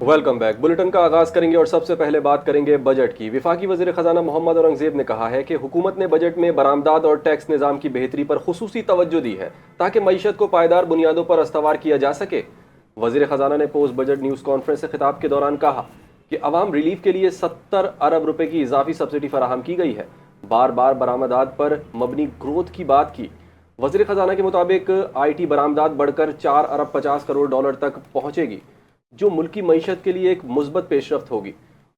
Welcome back. Bulletin का आगाज करेंगे और सबसे पहले बात करेंगे बजट की। वफाकी वज़ीर ख़जाना मोहम्मद औरंगज़ेब ने कहा है कि हुकूमत ने बजट में बरामदात और टैक्स निज़ाम की बेहतरी पर खुसूसी तवज्जो दी है ताकि मईशत को पायदार बुनियादों पर अस्तवार किया जा सके। वज़ीर ख़जाना ने पोस्ट बजट न्यूज़ कॉन्फ्रेंस से खिताब के दौरान कहा कि अवाम रिलीफ के लिए 70 अरब रुपए की इजाफी सब्सिडी फराहम की गई है। बार बार बरामदात पर मबनी ग्रोथ की बात की। वज़ीर ख़जाना के मुताबिक IT बरामदात बढ़कर 4 अरब 50 करोड़ डॉलर तक पहुँचेगी, जो मुल्की मईशत के लिए एक मुस्बत पेशरफ्त होगी।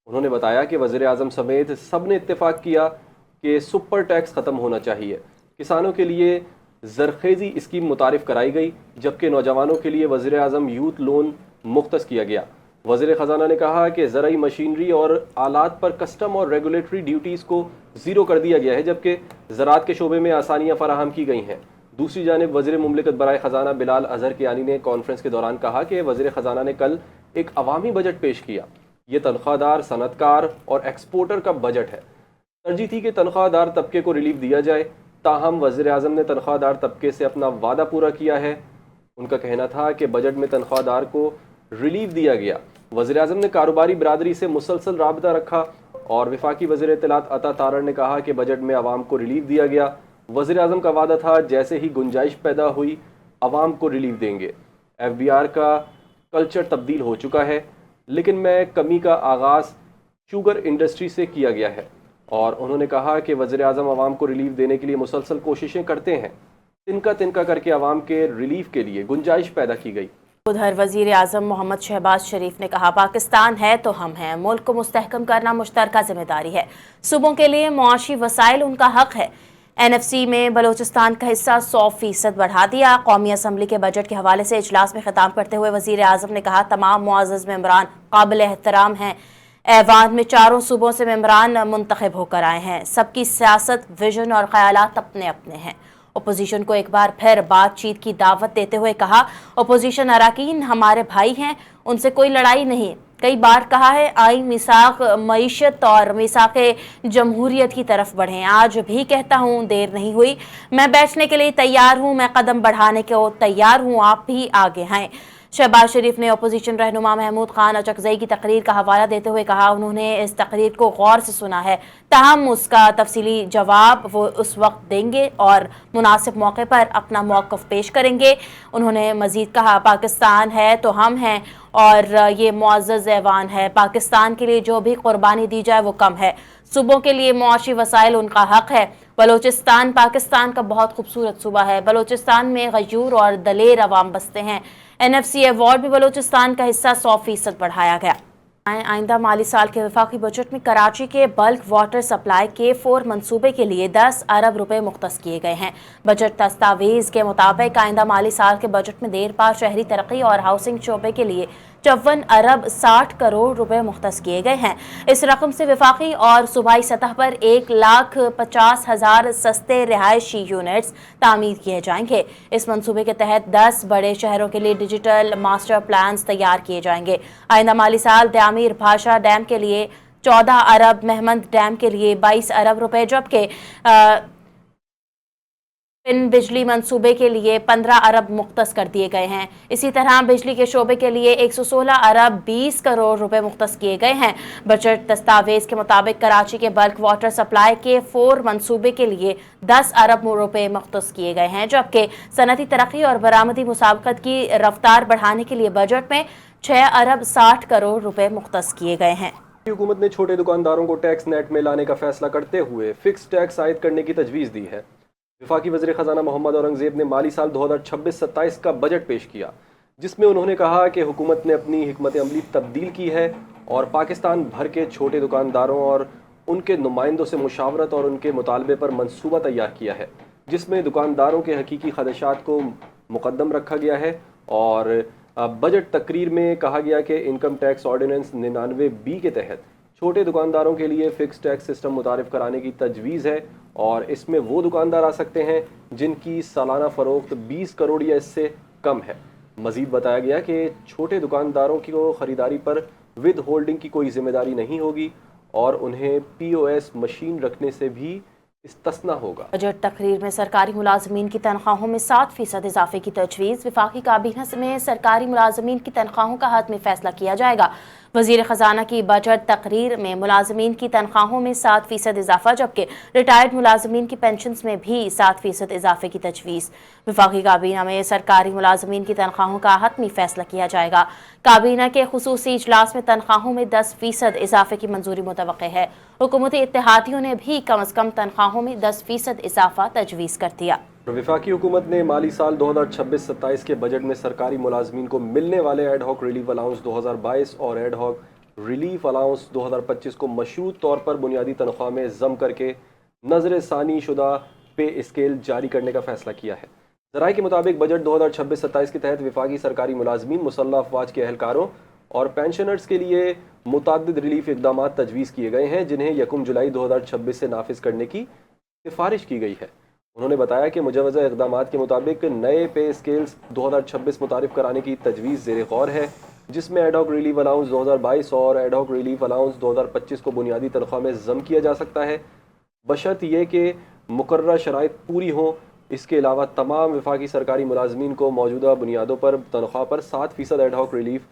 उन्होंने बताया कि वज़ीर आज़म समेत सब ने इत्तेफाक किया कि सुपर टैक्स ख़त्म होना चाहिए। किसानों के लिए ज़रखेज़ी स्कीम मुतारिफ कराई गई, जबकि नौजवानों के लिए वज़ीर आज़म यूथ लोन मुख्तस किया गया। वज़ीर ख़जाना ने कहा कि ज़रई मशीनरी और आलात पर कस्टम और रेगुलेटरी ड्यूटीज़ को ज़ीरो कर दिया गया है, जबकि ज़राअत के शोबे में आसानियाँ फराहम की गई हैं। दूसरी जानिब वज़ीर मुमलिकत बराए ख़जाना बिलाल अज़हर कियानी ने कॉन्फ्रेंस के दौरान कहा कि वज़ीर ख़जाना ने कल एक अवामी बजट पेश किया। ये तनख्वाहदार, सनतकार और एक्सपोर्टर का बजट है। तरजीह थी कि तनख्वाहदार तबके को रिलीफ दिया जाए, ताहम वज़ीर आज़म ने तनख्वाहदार तबके से अपना वादा पूरा किया है। उनका कहना था कि बजट में तनख्वाहदार को रिलीफ दिया गया। वज़ीर आज़म ने कारोबारी बिरादरी से मुसलसल राबता रखा और वफाकी वज़ीर इत्तलात अता तारड़ ने कहा कि बजट में आवाम को रिलीफ दिया गया। वज़ीर आज़म का वादा था जैसे ही गुंजाइश पैदा हुई आवाम को रिलीफ देंगे। FBR का कल्चर तब्दील हो चुका है, लेकिन मैं कमी का आगाज़ शुगर इंडस्ट्री से किया गया है। और उन्होंने कहा कि वज़ीर आज़म आवाम को रिलीफ देने के लिए मुसलसल कोशिशें करते हैं। तिनका तिनका करके आवाम के रिलीफ के लिए गुंजाइश पैदा की गई। उधर वज़ीर आज़म मोहम्मद शहबाज शरीफ ने कहा, पाकिस्तान है तो हम हैं। मुल्क को मुस्तहकम करना मुश्तरका जिम्मेदारी है। सूबों के लिए मुआशी वसाइल उनका हक है। NFC में बलोचिस्तान का हिस्सा 100% बढ़ा दिया। कौमी असम्बली के बजट के हवाले से इजलास में खिताब करते हुए वज़ीर आज़म ने कहा, तमाम मुअज़्ज़ज़ मेंबरान काबिल एहतराम हैं। ऐवान में चारों सूबों से मेंबरान मुंतखब होकर आए हैं। सबकी सियासत, विजन और ख़यालात अपने अपने हैं। अपोजिशन को एक बार फिर बातचीत की दावत देते हुए कहा, अपोजिशन अराकीन हमारे भाई हैं, उनसे कोई लड़ाई नहीं। कई बार कहा है आइन मिसाक मईशत और मिसाक जमहूरियत की तरफ बढ़ें। आज भी कहता हूँ, देर नहीं हुई, मैं बैठने के लिए तैयार हूँ, मैं कदम बढ़ाने को तैयार हूँ, आप भी आगे आएँ। शहबाज शरीफ ने अपोजिशन रहनुमा महमूद खान अचकज़ई की तकरीर का हवाला देते हुए कहा, उन्होंने इस तकरीर को गौर से सुना है, ताहम उसका तफसीली जवाब वो उस वक्त देंगे और मुनासिब मौके पर अपना मौक़िफ़ पेश करेंगे। उन्होंने मज़ीद कहा, पाकिस्तान है तो हम हैं और ये मुअज़्ज़ज़ ऐवान है। पाकिस्तान के लिए जो भी कुर्बानी दी जाए वो कम है। सूबों के लिए मुआशी वसाइल उनका हक है। बलोचिस्तान पाकिस्तान का बहुत खूबसूरत सूबा है। बलोचिस्तान में गयूर और दलेर अवाम बसते हैं। NFC अवार्ड भी बलोचिस्तान का हिस्सा 100% बढ़ाया गया। आइंदा माली साल के वफाकी बजट में कराची के बल्क वाटर सप्लाई K4 मंसूबे के लिए 10 अरब रुपए मुख्तस किए गए हैं। बजट दस्तावेज के मुताबिक आइंदा माली साल के बजट में देर पार शहरी तरक्की और हाउसिंग शोबे के लिए 54 अरब 60 करोड़ रुपए मुख्तस किए गए हैं। इस रकम से वफाकी और सूबाई सतह पर 1,50,000 सस्ते रिहायशी यूनिट्स तामीर किए जाएंगे। इस मंसूबे के तहत 10 बड़े शहरों के लिए डिजिटल मास्टर प्लान्स तैयार किए जाएंगे। आइंदा माली साल दामीर भाषा डैम के लिए 14 अरब, महमद डैम के लिए 22 अरब रुपए, जबकि इन बिजली मंसूबे के लिए 15 अरब मुख्तस कर दिए गए हैं। इसी तरह बिजली के शोबे के लिए 116 अरब 20 करोड़ रुपए मुख्तस किए गए हैं। बजट दस्तावेज के मुताबिक कराची के बल्क वाटर सप्लाई K4 मंसूबे के लिए 10 अरब रुपए मुख्तस किए गए हैं, जबकि सनती तरक्की और बरामदी मुसाबकत की रफ्तार बढ़ाने के लिए बजट में 6 अरब 60 करोड़ रुपए मुख्तस किए गए हैं। हुकूमत ने छोटे दुकानदारों को टैक्स नेट में लाने का फैसला करते हुए फिक्स टैक्स आयद करने की तजवीज़ दी है। वफाकी वज़ीर ख़जाना मोहम्मद औरंगज़ेब ने माली साल 2026-27 का बजट पेश किया, जिसमें उन्होंने कहा कि हुकूमत ने अपनी हिकमत अमली तब्दील की है और पाकिस्तान भर के छोटे दुकानदारों और उनके नुमाइंदों से मुशावरत और उनके मुतालबे पर मंसूबा तैयार किया है, जिसमें दुकानदारों के हकीकी खदशात को मुकद्दम रखा गया है। और बजट तकरीर में कहा गया कि इनकम टैक्स ऑर्डिनेंस 99B के तहत छोटे दुकानदारों के लिए फ़िक्स टैक्स सिस्टम मुतारिफ कराने की तजवीज़ है और इसमें वो दुकानदार आ सकते हैं जिनकी सालाना फ़रोख्त 20 करोड़ या इससे कम है। मज़ीद बताया गया कि छोटे दुकानदारों की ख़रीदारी पर विद होल्डिंग की कोई ज़िम्मेदारी नहीं होगी और उन्हें POS मशीन रखने से भी इस्तिस्ना होगा। बजट तकरीर में सरकारी मुलाजमीन की तनख्वाहों में 7% इजाफे की तजवीज़। वफाकी काबीना में सरकारी मुलाजमीन की तनख्वाहों का हतमी फैसला किया जाएगा। वजीर खजाना की बजट तकरीर में मुलाजमीन की तनख्वाहों में 7% इजाफा, जबकि रिटायर्ड मुलाजमीन की पेंशन में भी 7% इजाफे की तजवीज़। वफाकी काबीना में सरकारी मुलाजमीन की तनख्वाहों का हतमी फैसला किया जाएगा। काबीना के खुसूसी इजलास में तनख्वाहों में 10% इजाफे की मंजूरी मुतवक्के है। हुकूमती इत्तेहादियों ने भी कम अज़ कम तनख्वाहों में 10% इजाफा तजवीज़ कर दिया। वफाकी हुकूमत ने माली साल 2026-27 के बजट में सरकारी मुलाजमीन को मिलने वाले एड हॉक रिलीफ अलाउंस 2022 और एड हॉक रिलीफ अलाउंस 2025 को मशरूत तौर पर बुनियादी तनख्वाह में जम करके नजर सानी शुदा पे स्केल जारी करने का फैसला किया है। ज़राए के मुताबिक बजट 2026-27 के तहत वफाकी सरकारी मुलाजमीन, मुसल्लह अफवाज के एहलकारों और पेंशनर्स के लिए मुतअद्दिद रिलीफ इक़दाम तजवीज़ किए गए हैं, जिन्हें 1 जुलाई 2026 से नाफिज करने की सिफारिश की गई है। उन्होंने बताया कि मुजवज़ा इक़दामात के मुताबिक नए पे स्केल्स 2026 मुतारिफ कराने की तजवीज़ ज़ेर गौर है, जिसमें एड हॉक रिलीफ अलाउंस 2022 और एड हॉक रिलीफ अलाउंस 2025 को बुनियादी तनख्वाह में जम किया जा सकता है, बशर्त ये कि मुकर्रर शराइत पूरी हों। इसके अलावा तमाम वफाकी सरकारी मुलाजमीन को मौजूदा बुनियादों पर तनख्वाह पर 7% एड हॉक रिलीफ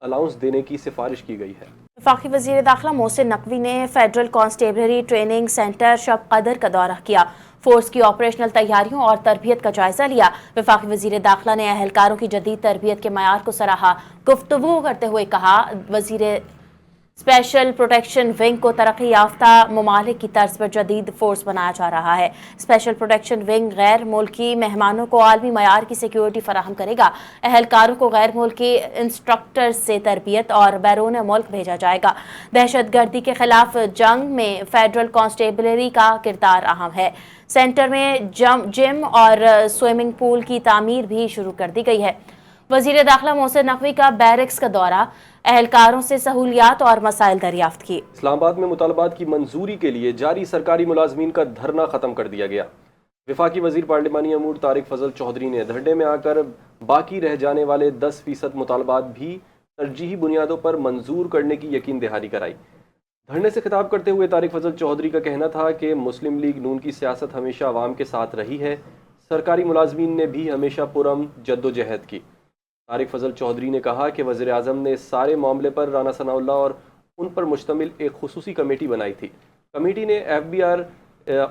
अलाउंस देने की सिफारिश की गई है। वफाकी वज़ीर दाखिला मोहसिन नकवी ने फेडरल कांस्टेबलरी ट्रेनिंग सेंटर शब कदर का दौरा किया। फोर्स की ऑपरेशनल तैयारियों और तरबियत का जायजा लिया। वफाकी वज़ीर दाखिला ने अहलकारों की जदीद तरबियत के मयार को सराहा। गुफ्तगू करते हुए कहा, वज़ीर स्पेशल प्रोटेक्शन विंग को तरक्की याफ्ता ममालिक की तर्ज पर जदीद फोर्स बनाया जा रहा है। स्पेशल प्रोटेक्शन विंग गैर मुल्की मेहमानों को आलमी मयार की सिक्योरिटी फराहम करेगा। अहलकारों को गैर मुल्की इंस्ट्रक्टर से तरबियत और बैरून मुल्क भेजा जाएगा। दहशत गर्दी के खिलाफ जंग में फेडरल कांस्टेबलरी का किरदार अहम है। सेंटर में जिम और स्विमिंग पूल की तामीर भी शुरू कर दी गई है। वज़ीर दाखिला मोहसिन नकवी का बैरक्स का दौरा, अहलकारों से सहूलियात और मसाइल दरियाफ्त की। इस्लामाबाद में मुतालबात की मंजूरी के लिए जारी सरकारी मुलाजमीन का धरना ख़त्म कर दिया गया। वफाकी वज़ीर पार्लिमानी अमूर तारिक फजल चौधरी ने धरने में आकर बाकी रह जाने वाले 10% मुतालबात भी तरजीही बुनियादों पर मंजूर करने की यकीन दहानी कराई। धरने से खिताब करते हुए तारिक फजल चौधरी का कहना था कि मुस्लिम लीग नून की सियासत हमेशा अवाम के साथ रही है। सरकारी मुलाजमीन ने भी हमेशा पुरअमन जद्दोजहद की। तारिक फजल चौधरी ने कहा कि वज़ीर आज़म ने इस सारे मामले पर राना सनाउल्लाह और उन पर मुश्तमिल एक खुसूसी कमेटी बनाई थी। कमेटी ने FBR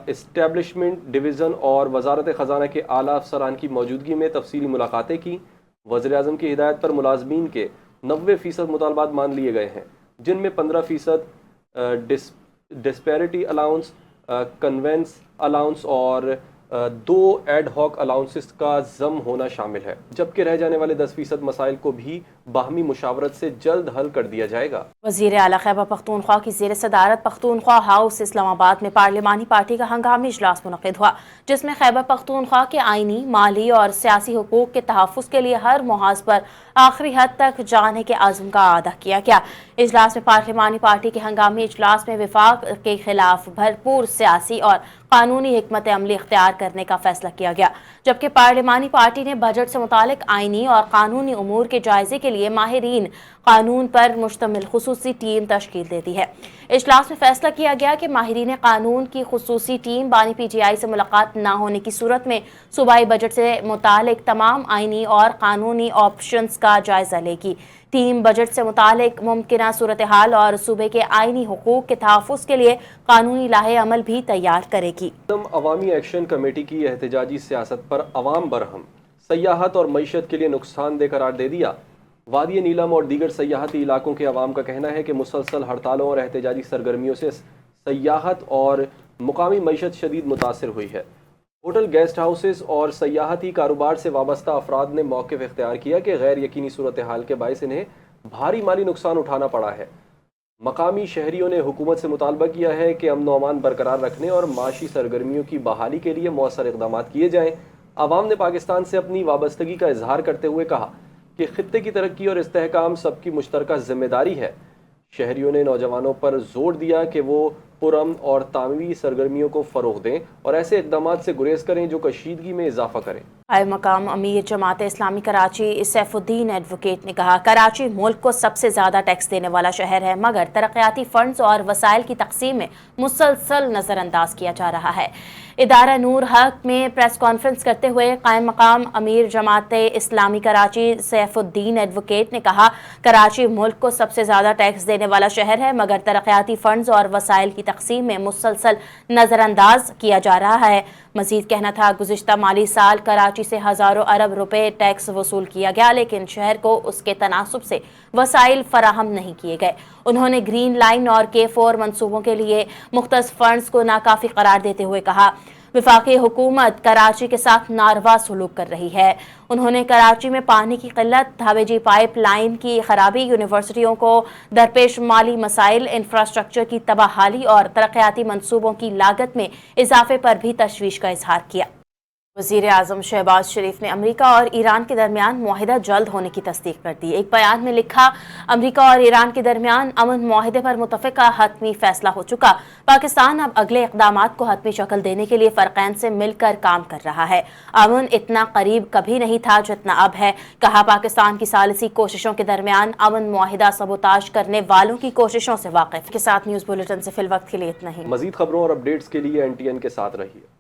इस्टेब्लिशमेंट डिवीज़न और वजारत ख़जाना के आला अफसरान की मौजूदगी में तफसीली मुलाकातें की। वज़ीर आज़म की हिदायत पर मुलाजमीन के 90% मुतालबात मान लिए गए हैं, जिनमें 15% डिस्पैरिटी अलाउंस, कन्वेंस अलाउंस और 2 एड हॉक अलाउंसेस का जम होना शामिल है, जबकि रह जाने वाले 10% मसाइल को भी बाहमी मुशावरत से जल्द हल कर दिया जाएगा। वज़ीर आला खैबर पख्तूनख्वा की ज़ेर सदारत पख्तूनख्वा हाउस इस्लामाबाद में पार्लिमानी पार्टी का हंगामी इजलास मुनक़िद हुआ, जिसमें खैबर पख्तूनख्वा के आइनी, माली और सियासी हुकूक के तहफ़्फ़ुज़ के लिए हर मुहाज़ पर आखिरी हद तक जाने के आज़म का आदा किया गया। इजलास में पार्लिमानी पार्टी के हंगामी इजलास में विफाक के खिलाफ भरपूर सियासी और कानूनी हिकमत अमली इख्तियार करने का फैसला किया गया, जबकि पार्लिमानी पार्टी ने बजट से मुतालिक आइनी और कानूनी उमूर के जायजे के लिए माहिरीन कानून पर मुश्तमिल खुसूसी टीम तश्कील दे दी है। इजलास में फैसला किया गया कि माहिरीन कानून की खुसूसी टीम बानी PTI से मुलाकात न होने की सूरत में सूबाई बजट से मुतालिक तमाम आइनी और कानूनी ऑप्शंस का जायजा लेगी। टीम बजट से मुतालिक मुमकिना सूरत हाल और सूबे के आइनी हुकूक के तहफ़्फ़ुज़ के लिए कानूनी लाहे अमल भी तैयार करेगी। अवामी एक्शन कमेटी की एहतजाजी सियासत पर अवाम बरहम, सयाहत और मईशत के लिए नुकसानदेह करार दे दिया। वादी नीलम और दीगर सयाहती इलाकों के अवाम का कहना है कि मुसलसल हड़तालों और एहतजाजी सरगर्मियों से सयाहत और मुकामी मईशत शदीद मुतासर हुई है। होटल, गेस्ट हाउसेस और सयाहती कारोबार से वाबस्ता अफराद ने मौक़िफ़ इख्तियार किया कि गैर यकीनी सूरत हाल के बायस इन्हें भारी माली नुकसान उठाना पड़ा है। मकामी शहरियों ने हुकूमत से मुतालबा किया है कि अमन व अमान बरकरार रखने और माशी सरगर्मियों की बहाली के लिए मौसर इक़दाम किए जाएँ। अवाम ने पाकिस्तान से अपनी वाबस्तगी का इजहार करते हुए कहा कि खित्ते की तरक्की और इस्तेहकाम सबकी मुश्तरका जिम्मेदारी है। शहरियों ने नौजवानों पर जोर दिया कि वो پرامن اور تعمیری سرگرمیوں کو فروغ دیں اور ایسے اقدامات سے گریز کریں جو کشیدگی میں اضافہ کریں۔ قائم مقام امیر جماعت اسلامی کراچی سیف الدین ایڈوکیٹ نے کہا، کراچی ملک کو سب سے زیادہ ٹیکس دینے والا شہر ہے، مگر ترقیاتی فنڈز اور وسائل کی تقسیم میں مسلسل نظر انداز کیا جا رہا ہے۔ ادارہ نور حق میں پریس کانفرنس کرتے ہوئے قائم مقام امیر جماعت اسلامی کراچی سیف الدین ایڈوکیٹ نے کہا، کراچی ملک کو سب سے زیادہ ٹیکس دینے والا شہر ہے، مگر ترقیاتی فنڈز اور وسائل کی تقسیم میں مسلسل نظر انداز کیا جا رہا ہے۔ مزید کہنا تھا، گزشتہ مالی سال کراچی سے ہزاروں ارب روپے ٹیکس وصول کیا گیا، لیکن شہر کو اس کے تناسب سے وسائل فراہم نہیں کیے گئے۔ انہوں نے گرین لائن اور K4 منصوبوں کے لیے مختص فنڈز کو ناکافی قرار دیتے ہوئے کہا، وفاقی حکومت کراچی کے ساتھ ناروا سلوک کر رہی ہے۔ انہوں نے کراچی میں پانی کی قلت، ہویجی پائپ لائن کی خرابی، یونیورسٹیوں کو درپیش مالی مسائل، انفراسٹرکچر کی تباہی اور ترقیاتی منصوبوں کی لاگت میں اضافے پر بھی تشویش کا اظہار کیا۔ وزیر اعظم شہباز شریف نے امریکہ اور ایران کے درمیان معاہدہ جلد ہونے کی تصدیق کر دی۔ ایک بیان میں لکھا، امریکہ اور ایران کے درمیان امن معاہدے پر متفقہ حتمی فیصلہ ہو چکا۔ پاکستان اب اگلے اقدامات کو حتمی شکل دینے کے لیے فریقین سے مل کر کام کر رہا ہے۔ امن اتنا قریب کبھی نہیں تھا جتنا اب ہے، کہا۔ پاکستان کی ثالثی کوششوں کے درمیان امن معاہدہ سبوتاژ کرنے والوں کی کوششوں سے واقف۔ کے ساتھ نیوز بلیٹن سے فی الوقت کے لیے اتنا ہی۔ مزید خبروں اور اپڈیٹس کے لیے NTN کے ساتھ رہیے۔